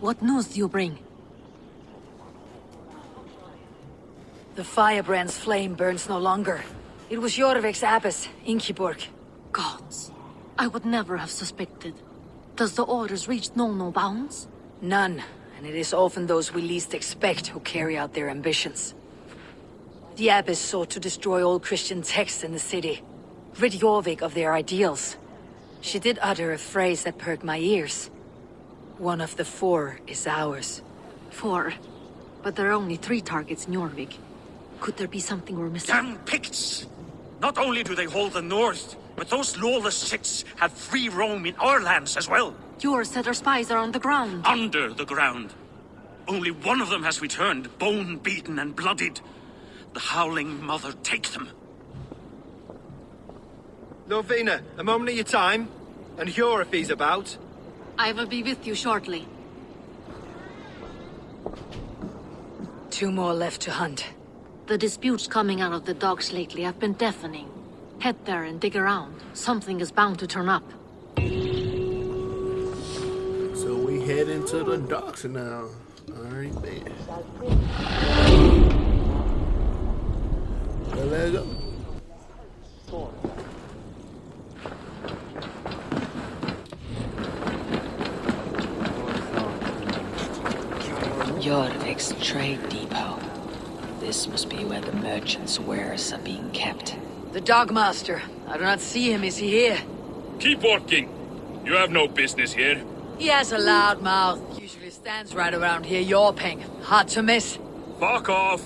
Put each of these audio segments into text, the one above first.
What news do you bring? The firebrand's flame burns no longer. It was Jorvik's abbess, Inkiborg. Gods, I would never have suspected. Does the orders reach no bounds? None, and it is often those we least expect who carry out their ambitions. The abbess sought to destroy all Christian texts in the city, rid Jorvik of their ideals. She did utter a phrase that perked my ears. One of the 4 is ours. 4? But there are only 3 targets in Jorvik. Could there be something we're missing? Damn Picts! Not only do they hold the north, but those lawless shits have free roam in our lands as well. Yours said our spies are on the ground. Under the ground. Only one of them has returned, bone-beaten and bloodied. The Howling Mother take them. Lovina, a moment of your time. And Hjor if he's about. I will be with you shortly. 2 more left to hunt. The disputes coming out of the docks lately have been deafening. Head there and dig around. Something is bound to turn up. So we head into the docks now. Alright, man. Well, let's go. Jorvik's trade depot. This must be where the merchants' wares are being kept. The Dogmaster. I do not see him. Is he here? Keep working. You have no business here. He has a loud mouth. Usually stands right around here yawping. Hard to miss. Fuck off.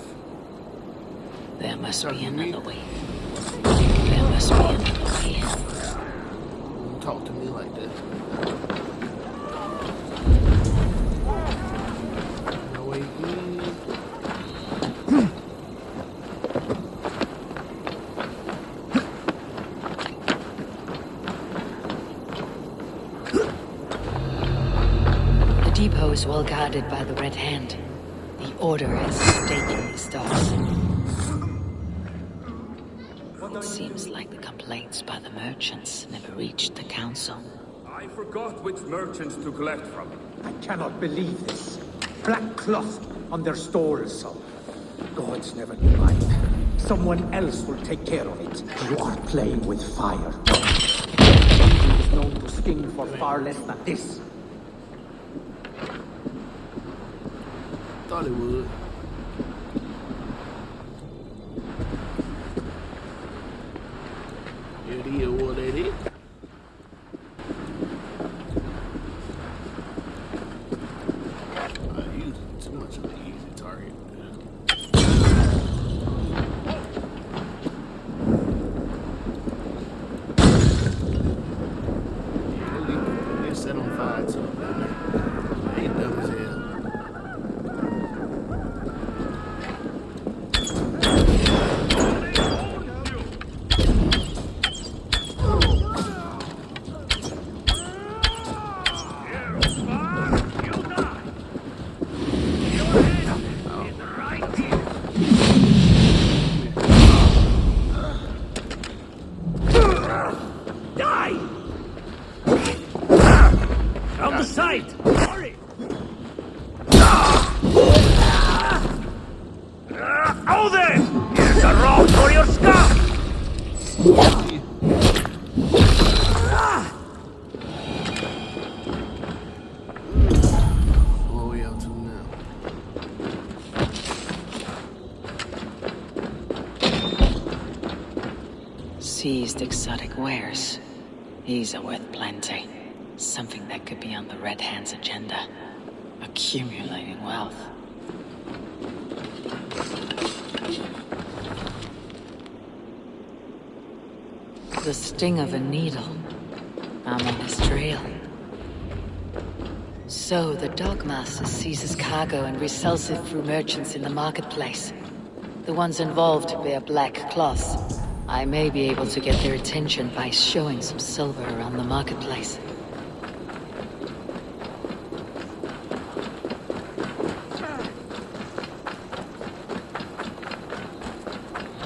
There must be another way. There must be another way. Don't talk to me like that. No way in. The depot is well guarded by the Red Hand. The Order has a stake in these docks. It seems like the complaints by the merchants never reached the council. I forgot which merchants to collect from. I cannot believe this. Black cloth on their stalls. Gods never knew right. Someone else will take care of it. You are playing with fire. He is known to sting for far less than this. Thought it would. It is what it is. I use too much of an easy target. Yeah, they set on fire too. They ain't dumb as hell. Seized exotic wares. These are worth plenty. Something that could be on the Red Hand's agenda. Accumulating wealth. The sting of a needle. I'm on his trail. So the Dogmaster seizes cargo and resells it through merchants in the marketplace. The ones involved wear black cloths. I may be able to get their attention by showing some silver around the marketplace.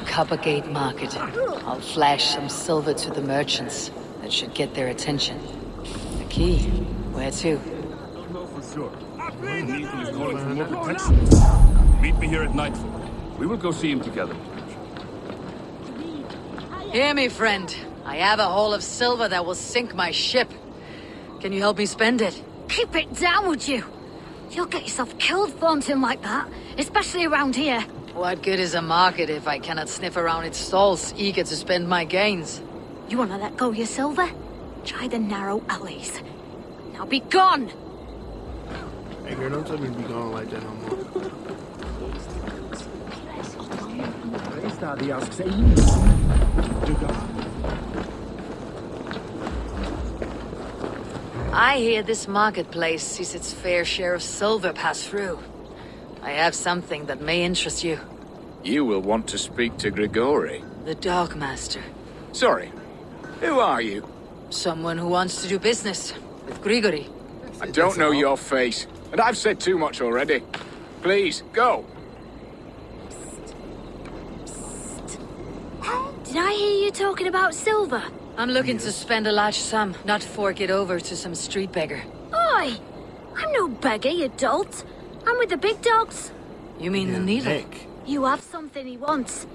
Coppergate Market. I'll flash some silver to the merchants. That should get their attention. The key. Where to? Don't know for sure. King Nico is calling for more protection. Meet me here at nightfall. We will go see him together. Hear me, friend. I have a haul of silver that will sink my ship. Can you help me spend it? Keep it down, would you? You'll get yourself killed flaunting like that, especially around here. What good is a market if I cannot sniff around its stalls, eager to spend my gains? You want to let go of your silver? Try the narrow alleys. Now be gone! Hey girl, don't tell me to be gone like that no more. I hear this marketplace sees its fair share of silver pass through. I have something that may interest you. You will want to speak to Grigori. The Dog Master. Sorry, who are you? Someone who wants to do business with Grigori. I don't know your face, and I've said too much already. Please, go. Did I hear you talking about silver? I'm looking to spend a large sum, not fork it over to some street beggar. Oi! I'm no beggar, you dolt. I'm with the big dogs. You mean the needle? Heck. You have something he wants.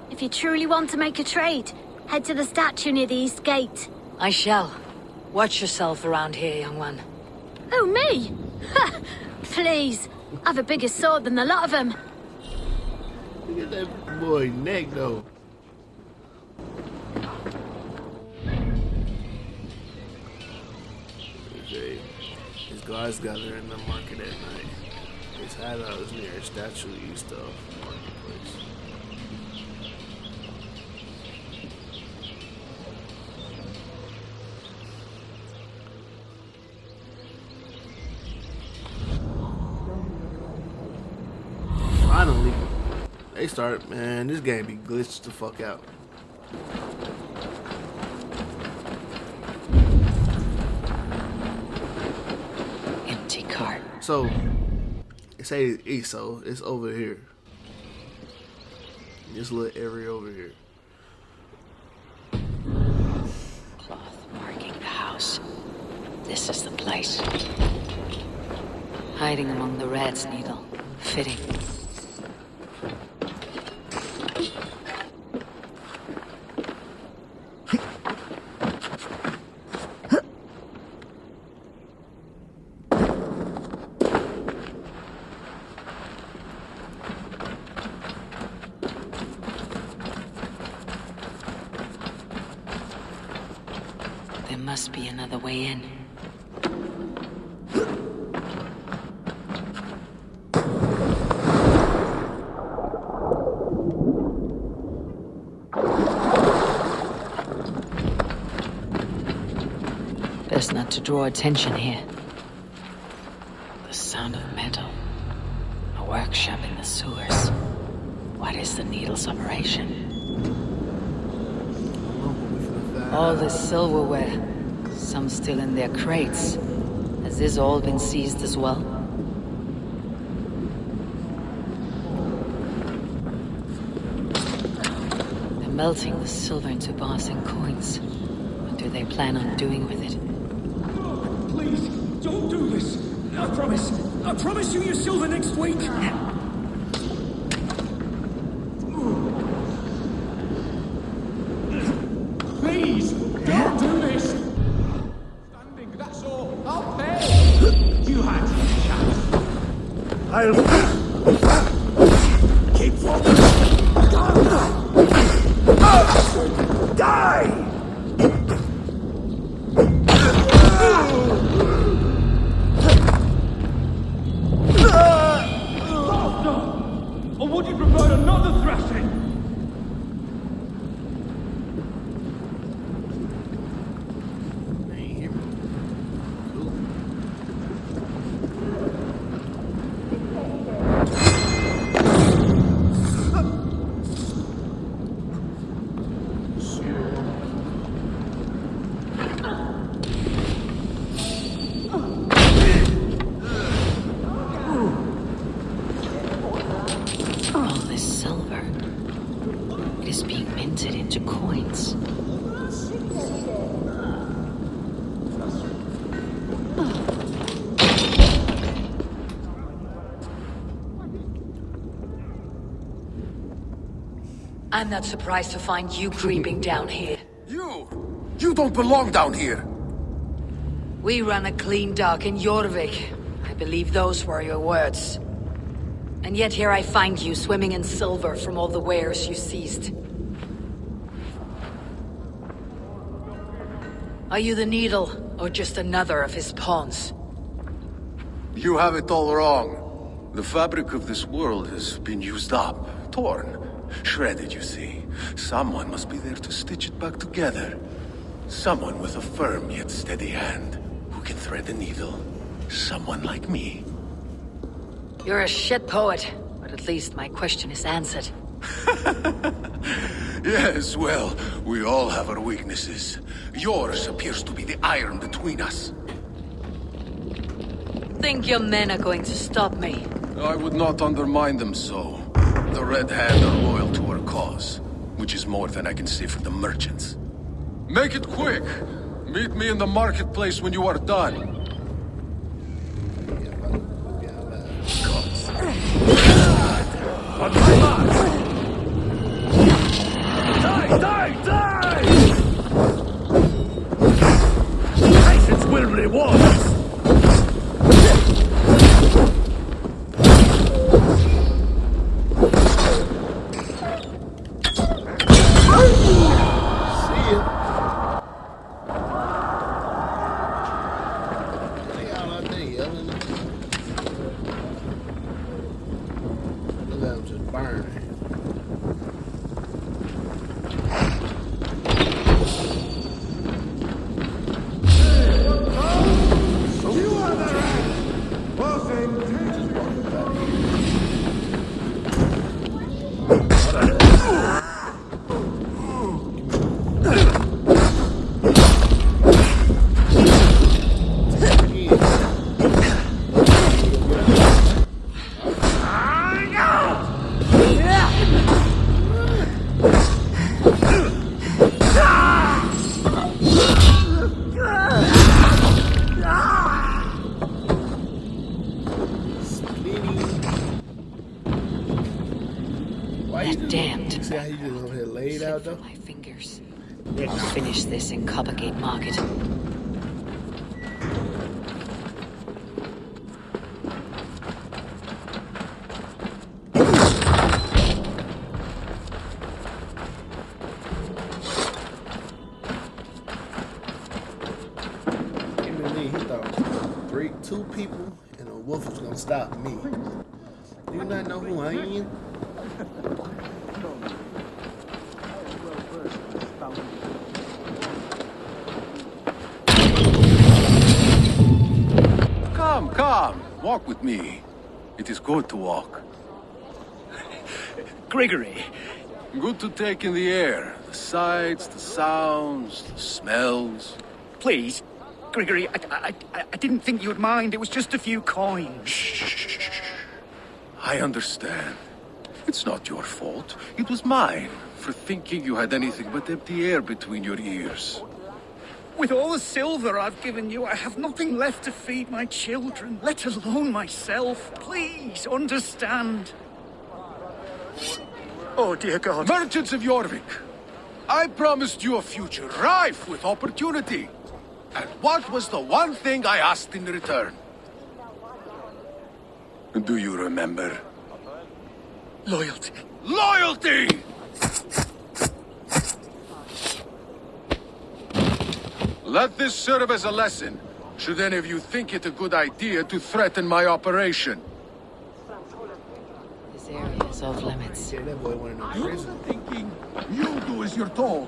If you truly want to make a trade, head to the statue near the east gate. I shall. Watch yourself around here, young one. Oh, me? Ha! Please. I've a bigger sword than the lot of them. Look at that boy neck though. Okay. His guards gather in the market at night. His hideout is near a statue east of the marketplace. Finally, they start, man, this game be glitched the fuck out. Empty cart. So, it say east, so it's over here. This little area over here. Cloth marking the house. This is the place. Hiding among the rat's needle. Fitting. There must be another way in. Best not to draw attention here. The sound of metal. A workshop in the sewers. What is the needle's operation? All this silverware. Some still in their crates. Has this all been seized as well? They're melting the silver into bars and coins. What do they plan on doing with it? Please, don't do this. I promise you your silver next week. Please, don't do this. Standing, that's all. I'll pay. You had your chance. I'll keep walking. Die! Or would you prefer another thrashing? They ain't hear me. Cool. All this silver. It is being minted into coins. I'm not surprised to find you creeping down here. You don't belong down here! We run a clean dock in Jorvik. I believe those were your words. And yet here I find you swimming in silver from all the wares you seized. Are you the Needle, or just another of his pawns? You have it all wrong. The fabric of this world has been used up, torn, shredded, you see. Someone must be there to stitch it back together. Someone with a firm yet steady hand, who can thread the needle. Someone like me. You're a shit poet, but at least my question is answered. Yes, well, we all have our weaknesses. Yours appears to be the iron between us. Think your men are going to stop me? I would not undermine them so. The Red Hand are loyal to our cause, which is more than I can say for the merchants. Make it quick! Meet me in the marketplace when you are done. On my mark! Die, die, die! Patience will reward us! My fingers. I'll finish this in Coppergate Market. He thought two people and a wolf was gonna stop me. Do you not know who I am? Come, walk with me. It is good to walk. Gregory. Good to take in the air. The sights, the sounds, the smells. Please, Gregory, I didn't think you'd mind. It was just a few coins. Shh. I understand. It's not your fault. It was mine, for thinking you had anything but empty air between your ears. With all the silver I've given you, I have nothing left to feed my children, let alone myself. Please, understand. Oh, dear God. Merchants of Jorvik, I promised you a future rife with opportunity. And what was the one thing I asked in return? Do you remember? Loyalty. Loyalty! Let this serve as a lesson, should any of you think it a good idea to threaten my operation. This area is off limits. Yeah, that boy wanted no prison. Thinking you do as you're told.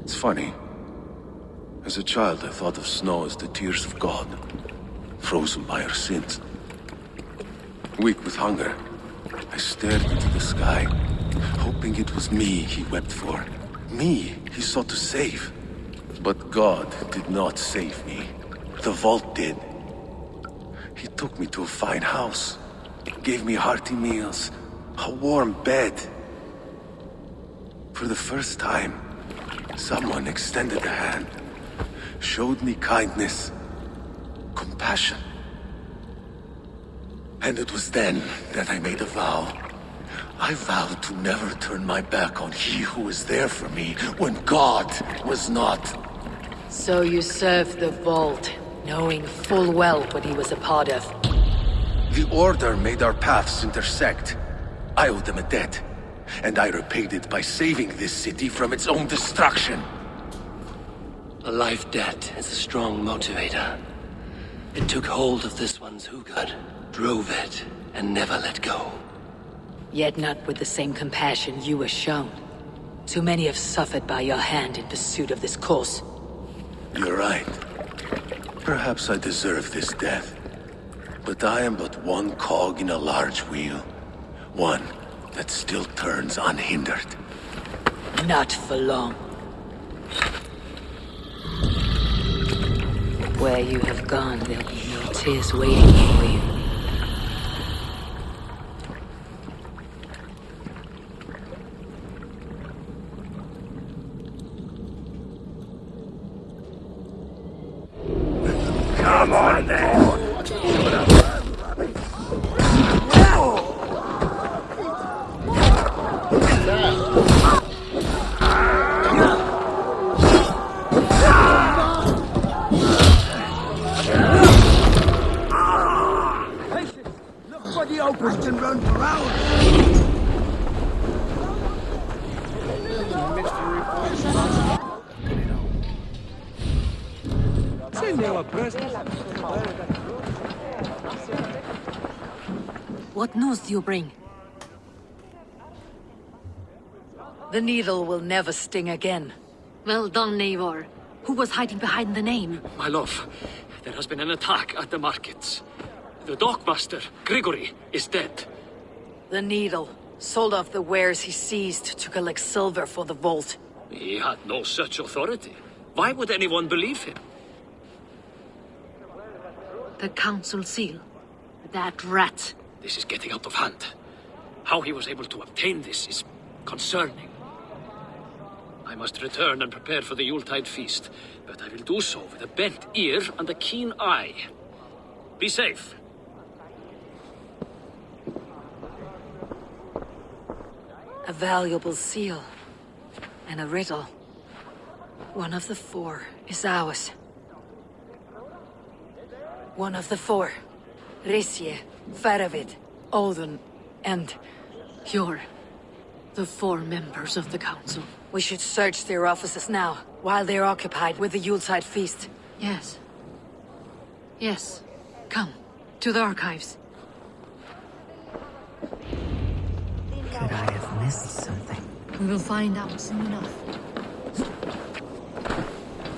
It's funny. As a child, I thought of snow as the tears of God, frozen by our sins. Weak with hunger, I stared into the sky, hoping it was me he wept for. Me he sought to save. But God did not save me. The vault did. He took me to a fine house, gave me hearty meals, A warm bed. For the first time, someone extended a hand, showed me kindness, compassion. And it was then that I made a vow. I vowed to never turn my back on he who was there for me when God was not. So you served the Vault, knowing full well what he was a part of. The Order made our paths intersect. I owed them a debt, and I repaid it by saving this city from its own destruction. A life debt is a strong motivator. It took hold of this one's Hugad, drove it, and never let go. Yet not with the same compassion you were shown. Too many have suffered by your hand in pursuit of this cause. You're right. Perhaps I deserve this death. But I am but one cog in a large wheel. One that still turns unhindered. Not for long. Where you have gone, there'll be no tears waiting for you. Come on then! I can run for hours. What news do you bring? The needle will never sting again. Well done, Eivor. Who was hiding behind the name? My love, there has been an attack at the markets. The dockmaster, Grigory, is dead. The needle sold off the wares he seized to collect silver for the vault. He had no such authority. Why would anyone believe him? The council seal. That rat. This is getting out of hand. How he was able to obtain this is concerning. I must return and prepare for the Yuletide feast, but I will do so with a bent ear and a keen eye. Be safe. A valuable seal. And a riddle. One of the four is ours. One of the four. Risje, Faravid, Odin, and... You're the 4 members of the council. We should search their offices now, while they're occupied with the Yuletide feast. Yes. Yes. Come, to the archives. Could I have missed something? We will find out soon enough.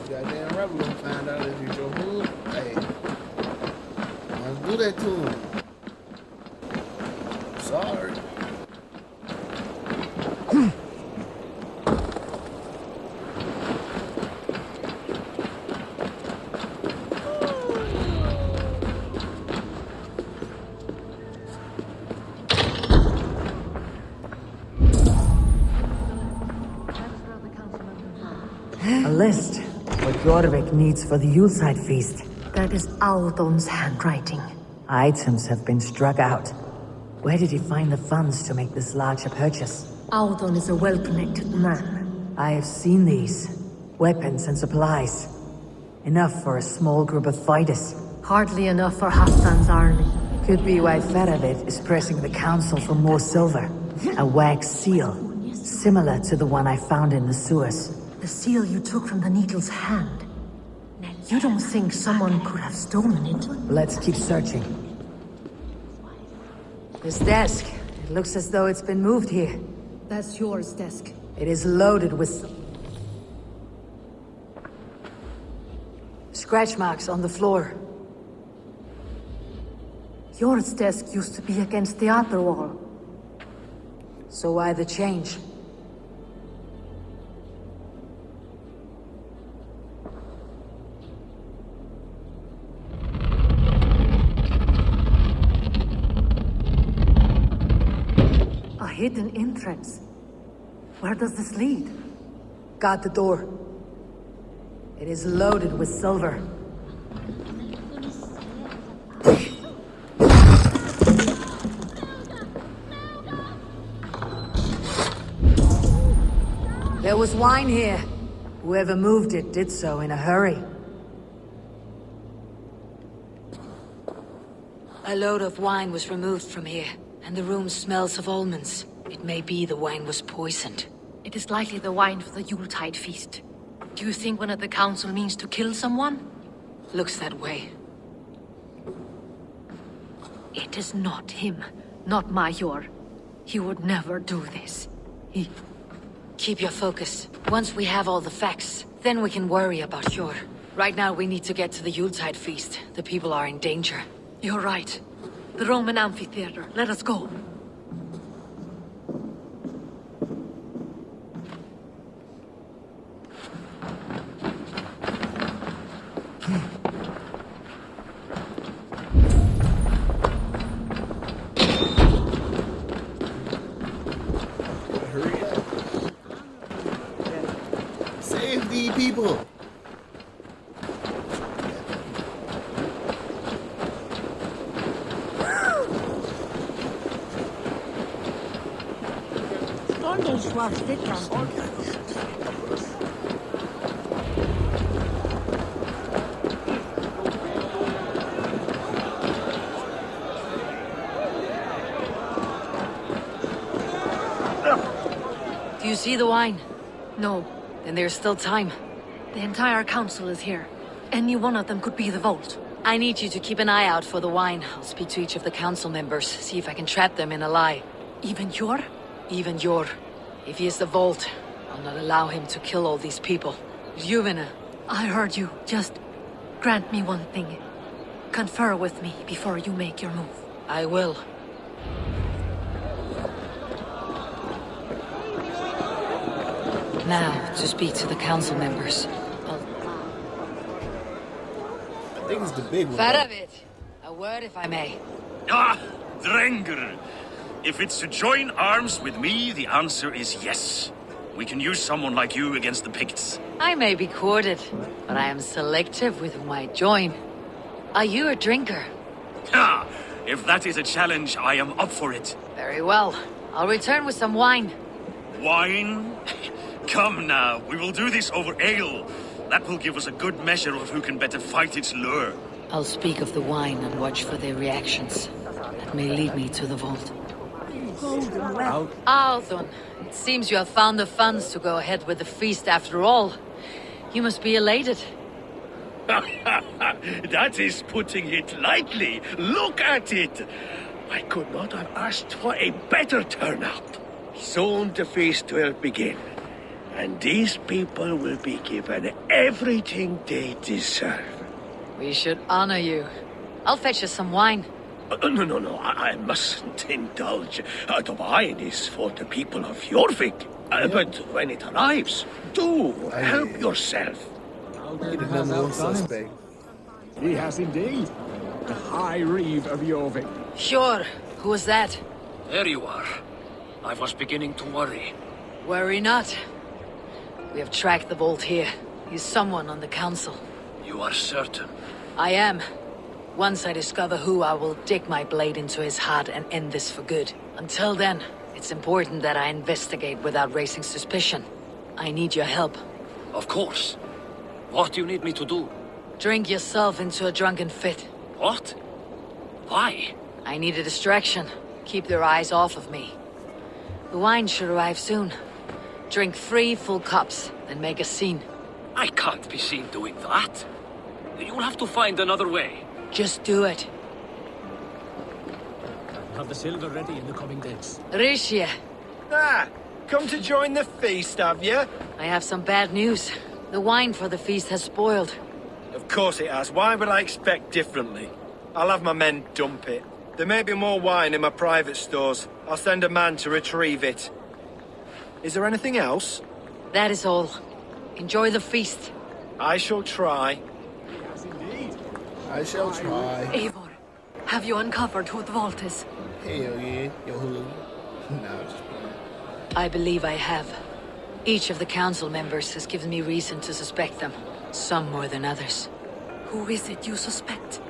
Goddamn right, we gonna find out if he's your hood. Hey, let's do that to him. Sorry. A list. What Jorvik needs for the Yuletide feast. That is Aldon's handwriting. Items have been struck out. Where did he find the funds to make this larger purchase? Aldon is a well-connected man. I have seen these. Weapons and supplies. Enough for a small group of fighters. Hardly enough for Halfdan's army. Could be why Faravid is pressing the council for more silver. A wax seal. Similar to the one I found in the sewers. The seal you took from the needle's hand. You don't think someone could have stolen it? Let's keep searching. This desk. It looks as though it's been moved here. That's yours, desk. It is loaded with... scratch marks on the floor. Yours desk used to be against the other wall. So why the change? hidden entrance. Where does this lead? Guard the door. It is loaded with silver. There was wine here. Whoever moved it did so in a hurry. A load of wine was removed from here, and the room smells of almonds. It may be the wine was poisoned. It is likely the wine for the Yuletide feast. Do you think one of the council means to kill someone? Looks that way. It is not him, not Major. He would never do this. Keep your focus. Once we have all the facts, then we can worry about Hjor. Right now we need to get to the Yuletide feast. The people are in danger. You're right. The Roman amphitheater. Let us go. Hurry up. Save the people. Do you see the wine? No. Then there's still time. The entire council is here. Any one of them could be the vault. I need you to keep an eye out for the wine. I'll speak to each of the council members, see if I can trap them in a lie. Even Hjor? Even Hjor. If he is the vault, I'll not allow him to kill all these people. Juvena. I heard you. Just grant me one thing. Confer with me before you make your move. I will. Now, to speak to the council members. I think it's the big one. Faravit, a word if I may. Ah, Drenger. If it's to join arms with me, the answer is yes. We can use someone like you against the Picts. I may be courted, but I am selective with whom I join. Are you a drinker? Ha! If that is a challenge, I am up for it. Very well. I'll return with some wine. Wine? Come now, we will do this over ale. That will give us a good measure of who can better fight its lure. I'll speak of the wine and watch for their reactions. That may lead me to the vault. Althon, it seems you have found the funds to go ahead with the feast after all. You must be elated. That is putting it lightly. Look at it. I could not have asked for a better turnout. Soon the feast will begin. And these people will be given everything they deserve. We should honor you. I'll fetch us some wine. No, I mustn't indulge. The wine is for the people of Jorvik. But when it arrives, do help yourself. Number one suspect. He has indeed. The High Reeve of Jorvik. Sure. Who was that? There you are. I was beginning to worry. Worry not. We have tracked the vault here. He's someone on the council. You are certain? I am. Once I discover who, I will dig my blade into his heart and end this for good. Until then, it's important that I investigate without raising suspicion. I need your help. Of course. What do you need me to do? Drink yourself into a drunken fit. What? Why? I need a distraction. Keep their eyes off of me. The wine should arrive soon. Drink 3 full cups, then make a scene. I can't be seen doing that. You'll have to find another way. Just do it. Have the silver ready in the coming days. Rishie, Ah, come to join the feast, have you? I have some bad news. The wine for the feast has spoiled. Of course it has. Why would I expect differently? I'll have my men dump it. There may be more wine in my private stores. I'll send a man to retrieve it. Is there anything else? That is all. Enjoy the feast. I shall try. Yes, indeed. I shall try. Eivor, have you uncovered who the vault is? Hell yeah, yo hood. No, just playing. I believe I have. Each of the council members has given me reason to suspect them. Some more than others. Who is it you suspect?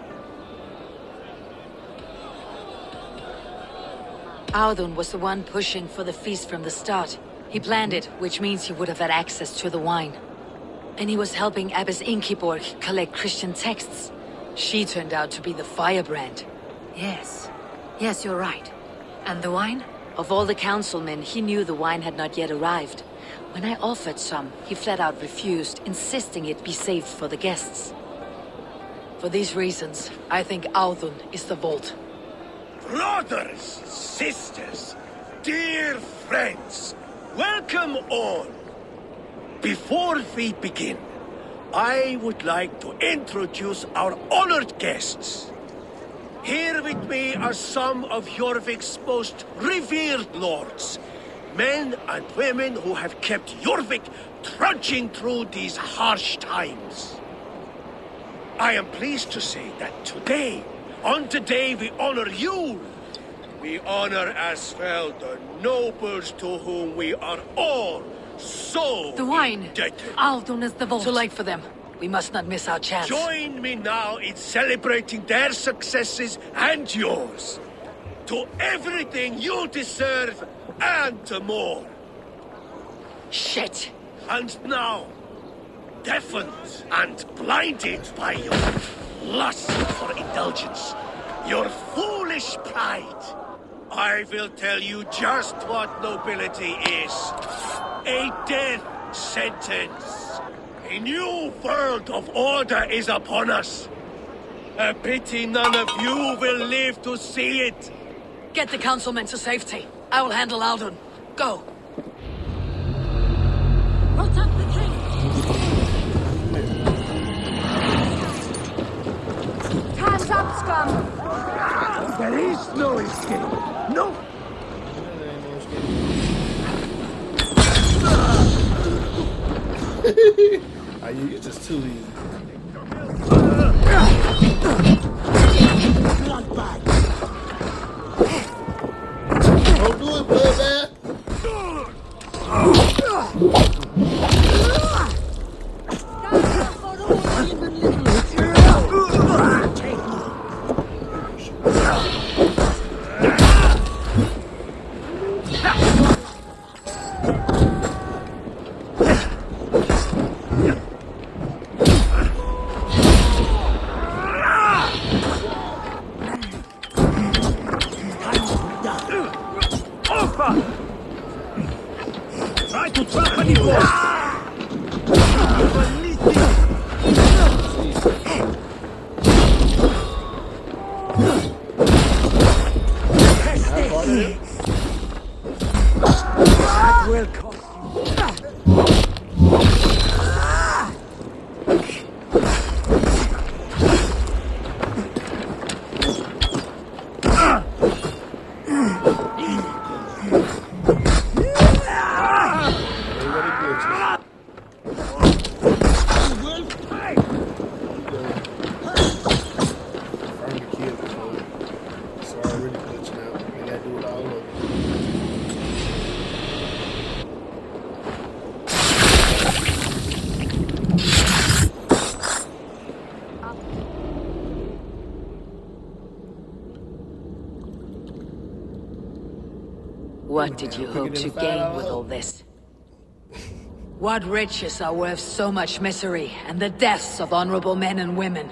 Audun was the one pushing for the feast from the start. He planned it, which means he would have had access to the wine. And he was helping Abbess Ingeborg collect Christian texts. She turned out to be the firebrand. Yes. Yes, you're right. And the wine? Of all the councilmen, he knew the wine had not yet arrived. When I offered some, he flat out refused, insisting it be saved for the guests. For these reasons, I think Audun is the vault. Brothers, sisters, dear friends, welcome all. Before we begin, I would like to introduce our honored guests. Here with me are some of Jorvik's most revered lords. Men and women who have kept Jorvik trudging through these harsh times. I am pleased to say that today, on the day we honor you, we honor as well the nobles to whom we are all so The wine! indebted. Audun is the vault. Too late for them. We must not miss our chance. Join me now in celebrating their successes and yours. To everything you deserve and more. Shit! And now, deafened and blinded by your lust for indulgence, your foolish pride, I will tell you just what nobility is. A death sentence. A new world of order is upon us. A pity none of you will live to see it. Get the councilmen to safety. I will handle Audun. Go. Protect the king! Hands up, scum! There is no escape. No. It's just too easy. Don't do it, blood Try to trap any boss! That will cost What did you hope to gain with all this? What riches are worth so much misery and the deaths of honorable men and women?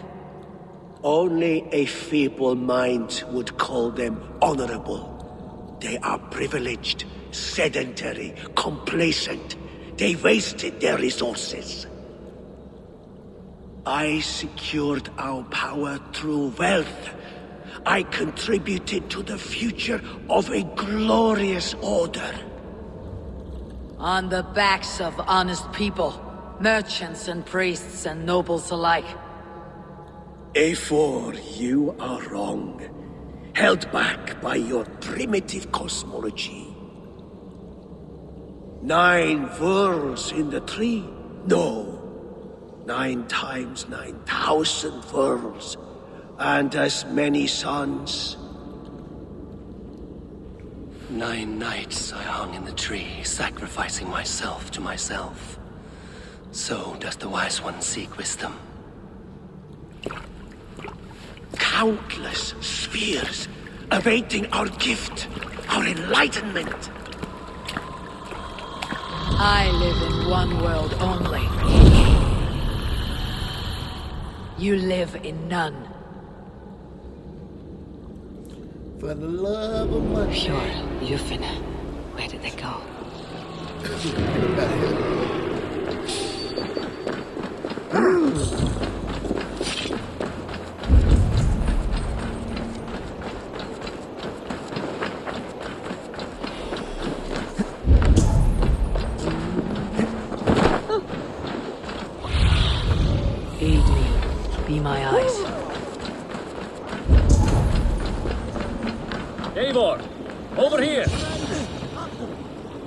Only a feeble mind would call them honorable. They are privileged, sedentary, complacent. They wasted their resources. I secured our power through wealth. I contributed to the future of a glorious order. On the backs of honest people, merchants and priests and nobles alike. Eivor, you are wrong. Held back by your primitive cosmology. 9 worlds in the tree? No. 9 times 9,000 worlds. And as many suns. 9 nights I hung in the tree, sacrificing myself to myself. So does the Wise One seek wisdom. Countless spheres awaiting our gift, our enlightenment. I live in one world only. You live in none. For the love of money. Sure, Lufin. Where did they go? Aid me. Be my eyes. Eivor, over here!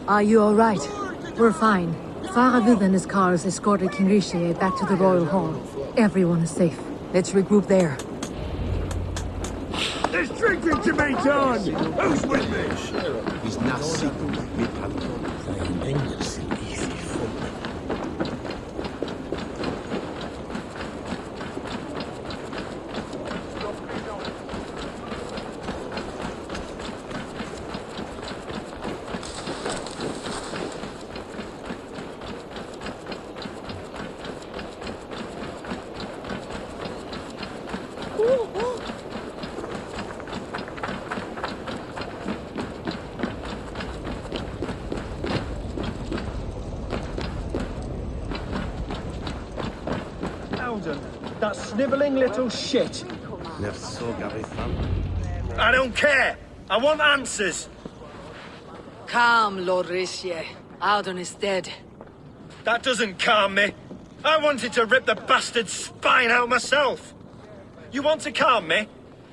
Are you all right? We're fine. Faravid and his cars escorted King Rishi back to the Royal Hall. Everyone is safe. Let's regroup there. There's drinking to be done! Who's with me? He's not sick. That snivelling little shit. I don't care. I want answers. Calm, Lord Rishi. Audun is dead. That doesn't calm me. I wanted to rip the bastard's spine out myself. You want to calm me?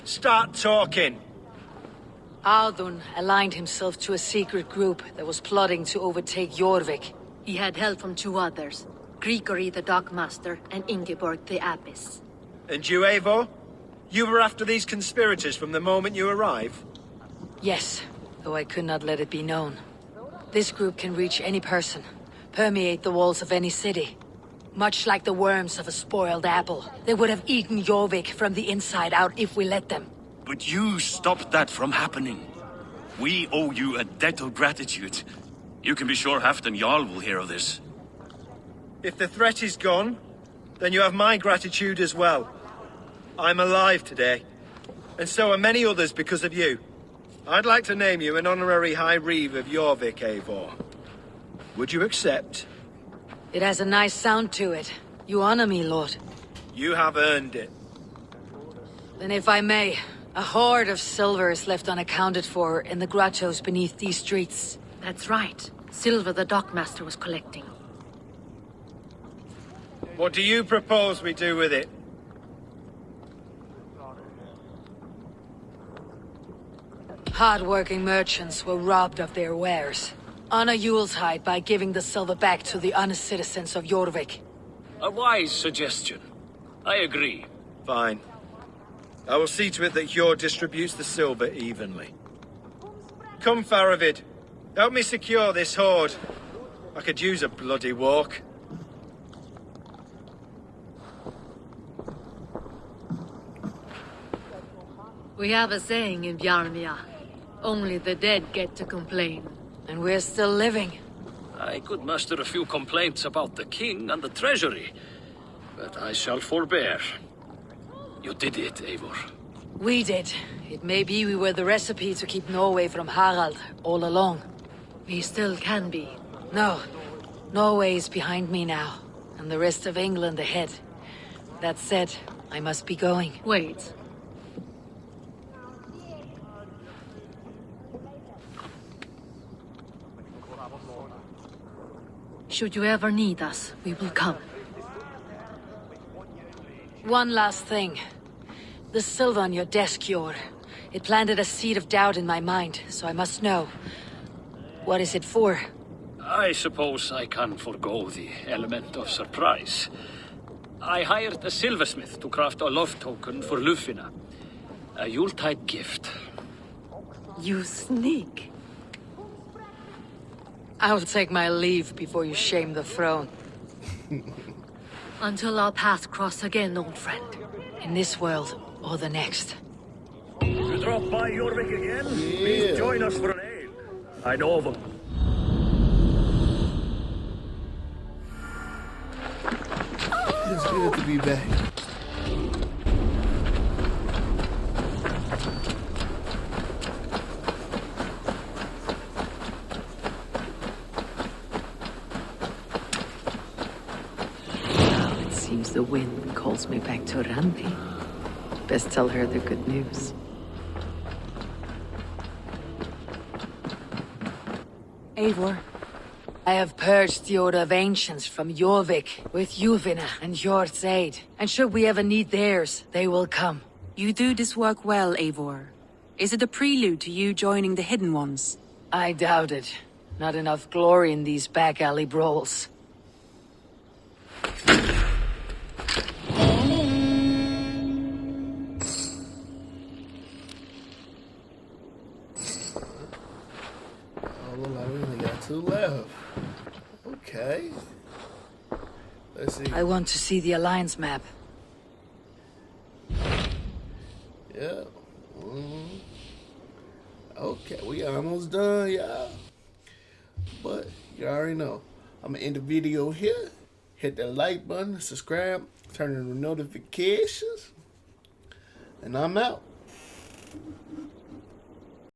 Start talking. Audun aligned himself to a secret group that was plotting to overtake Jorvik. He had help from 2 others. Grigory the Dockmaster and Ingeborg the Abbess. And you, Eivor? You were after these conspirators from the moment you arrived? Yes, though I could not let it be known. This group can reach any person, permeate the walls of any city. Much like the worms of a spoiled apple, they would have eaten Jorvik from the inside out if we let them. But you stopped that from happening. We owe you a debt of gratitude. You can be sure Halfdan Jarl will hear of this. If the threat is gone, then you have my gratitude as well. I'm alive today, and so are many others because of you. I'd like to name you an honorary High Reeve of Jorvik, Eivor. Would you accept? It has a nice sound to it. You honor me, Lord. You have earned it. Then if I may, a hoard of silver is left unaccounted for in the grottos beneath these streets. That's right. Silver the Dockmaster was collecting. What do you propose we do with it? Hard-working merchants were robbed of their wares. Honor Yuletide by giving the silver back to the honest citizens of Jorvik. A wise suggestion. I agree. Fine. I will see to it that Hjord distributes the silver evenly. Come, Faravid. Help me secure this hoard. I could use a bloody walk. We have a saying in Bjarmia. Only the dead get to complain. And we're still living. I could muster a few complaints about the king and the treasury, but I shall forbear. You did it, Eivor. We did. It may be we were the recipe to keep Norway from Harald all along. We still can be. No. Norway is behind me now, and the rest of England ahead. That said, I must be going. Wait. Should you ever need us, we will come. One last thing. The silver on your desk, Hjord. It planted a seed of doubt in my mind, so I must know. What is it for? I suppose I can forgo the element of surprise. I hired a silversmith to craft a love token for Lufina. A Yuletide gift. You sneak. I'll take my leave before you shame the throne. Until our paths cross again, old friend. In this world or the next. You drop by Jorvik again? Please join us for an ale. I know of a... It's good to be back. It seems the wind calls me back to Randi. Best tell her the good news. Eivor, I have purged the Order of Ancients from Jorvik with Juvina and Hjort's aid. And should we ever need theirs, they will come. You do this work well, Eivor. Is it a prelude to you joining the Hidden Ones? I doubt it. Not enough glory in these back alley brawls. Look like we only got 2 left. Okay. Let's see. I want to see the Alliance map. Yeah. Okay, we almost done, y'all. But you already know. I'm gonna end the video here. Hit that like button, subscribe, turn on the notifications, and I'm out.